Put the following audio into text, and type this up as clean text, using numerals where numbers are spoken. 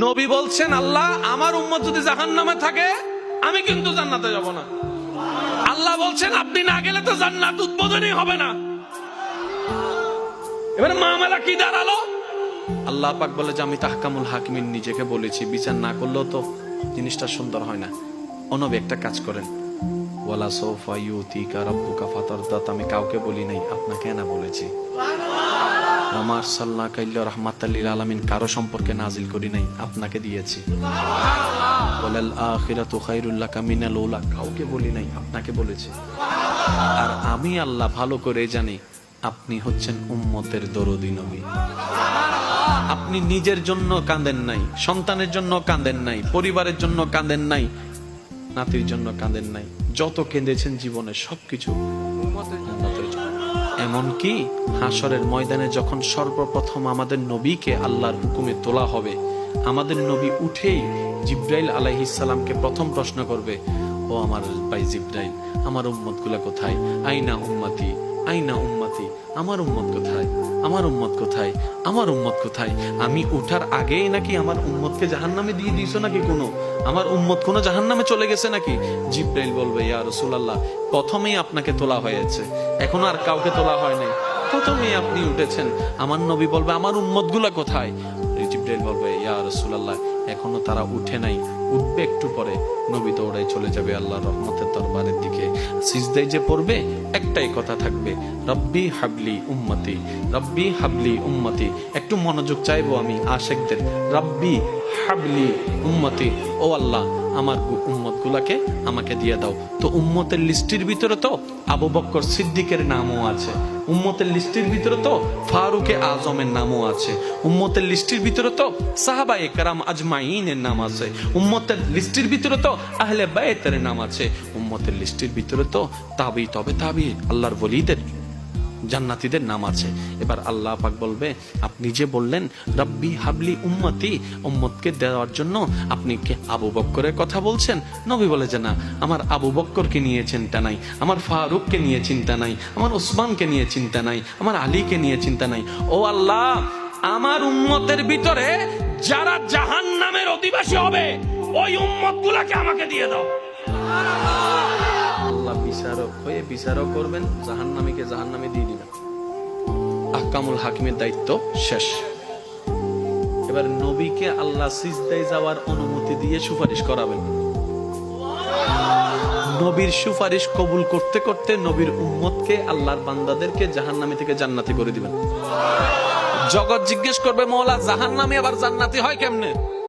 নবী বলছেন, আল্লাহ আমার উম্মত যদি জাহান্নামে থাকে আমি কিন্তু জান্নাতে যাব না। আল্লাহ বলছেন আপনি না গেলে তো জান্নাত উদ্বোধনই হবে না। এবারে মামলা কি দাঁড়ালো? আল্লাহ পাক বলে যে আমি তাহকামুল হাকিমিন নিজেকে বলেছি, বিচার না করলেও তো জিনিসটা সুন্দর হয় না। ও নবী একটা কাজ করেন, ওয়ালা সাউফা ইউতিকা রাব্বুকা ফাতারদা, আমি কাউকে বলি নাই, আপনাকে না বলেছি। ওমা আরসালনাকা ইল্লা রাহমাতাল লিল আলামিন, কারো সম্পর্কে নাজিল করি নাই, আপনাকে দিয়েছি। ওয়ালাল আখিরাতু খায়রুল লাকা মিনাল উলা, কাউকে বলি নাই, আপনাকে বলেছি। আর আমি আল্লাহ ভালো করে জানি আপনি হচ্ছেন উম্মতের দরদি নবী। আপনি নিজের জন্য কাঁদেন নাই, সন্তানের জন্য কাঁদেন নাই, পরিবারের জন্য কাঁদেন নাই, নাতির জন্য কাঁদেন নাই, যত কেঁদেছেন জীবনে সবকিছু উম্মতের জন্য। এমনকি হাসরের ময়দানে যখন সর্বপ্রথম আমাদের নবীকে আল্লাহর হুকুমে তোলা হবে, আমাদের নবী উঠেই জিব্রাইল আলাইহিস সালামকে প্রথম প্রশ্ন করবে, ও আমার ভাই জিব্রাইল, আমার উম্মত গুলা কোথায়? আইনা উম্মতি, আইনা উম্মতি, আমার উম্মত কোথায়? আমার উম্মত কোথায়? আমার উম্মত কোথায়? আমি উঠার আগেই নাকি আমার উম্মতকে জাহান্নামে দিয়ে দিয়েছো নাকি? আমার উম্মত কোন জাহান্নামে চলে গেছে নাকি? জিব্রাইল বলবে, ইয়া রাসূলুল্লাহ, প্রথমেই আপনাকে তোলা হয়েছে, এখন আর কাউকে তোলা হয় নাই, প্রথমেই আপনি উঠেছেন। আমার নবী বলবে, আমার উম্মত গুলা কোথায়? জিব্রাইল বলবে, ইয়া রাসূলুল্লাহ, এখনো তারা উঠে নাই, উঠবে একটু পরে। নবী দৌড়াই চলে যাবে আল্লাহর রহমতের দরবারের দিকে। সিজদায় যে পড়বে একটাই কথা থাকবে, রব্বি হাবলি উম্মতি, রব্বি হাবলি উম্মতি। একটু মনোযোগ চাইবো আমি আশিকদের, রব্বি হাবলি উম্মতি, ও আল্লাহ আমার উম্মত গুলাকে আমাকে দিয়ে দাও। তো উম্মতের লিস্টের ভিতরে তো আবু বকর সিদ্দিকের নামও আছে, উম্মতের লিস্টের ভিতরে তো ফারুকে আজমের নামও আছে, উম্মতের লিস্টের ভিতরে তো সাহাবায়ে কেরাম আজমাইনের নাম আছে, উম্মতের লিস্টের ভিতরে তো আহলে বাইতের নাম আছে, উম্মতের লিস্টের ভিতরে তো তাবি তবে তাবি আল্লাহর ওলিদের জান্নাতীদের নাম আছে। এবার আল্লাহ পাক বলবে, আপনি যে বললেন রব্বি হাবলি উম্মতি, উম্মতকে দেওয়ার জন্য আপনি কি আবু বকরের কথা বলছেন? নবী বলে যে না, আমার আবু বকরকে নিয়ে চিন্তা নাই, আমার ফারুককে নিয়ে চিন্তা নাই, আমার ওসমানকে নিয়ে চিন্তা নাই, আমার আলীকে নিয়ে চিন্তা নাই। ও আল্লাহ, আমার উম্মতের ভিতরে যারা জাহান্নামের অধিবাসী হবে ওই উম্মত গুলাকে আমাকে দিয়ে দাও। আল্লাহ বিচারক হয়ে বিচারক করবেন, জাহান্নামীকে জাহান্নামে দিয়ে দিবেন। আহকামুল হাকিমের দায়িত্ব শেষ। এবার নবীকে আল্লাহ সিজদায় যাওয়ার অনুমতি দিয়ে সুপারিশ করাবেন। নবীর সুপারিশ কবুল করতে করতে নবীর উম্মতকে, আল্লাহর বান্দাদেরকে জাহান্নামী থেকে জান্নাতি করে দিবেন। জগৎ জিজ্ঞেস করবে, মওলা জাহান্নামী আবার জান্নাতি হয় কেমনে?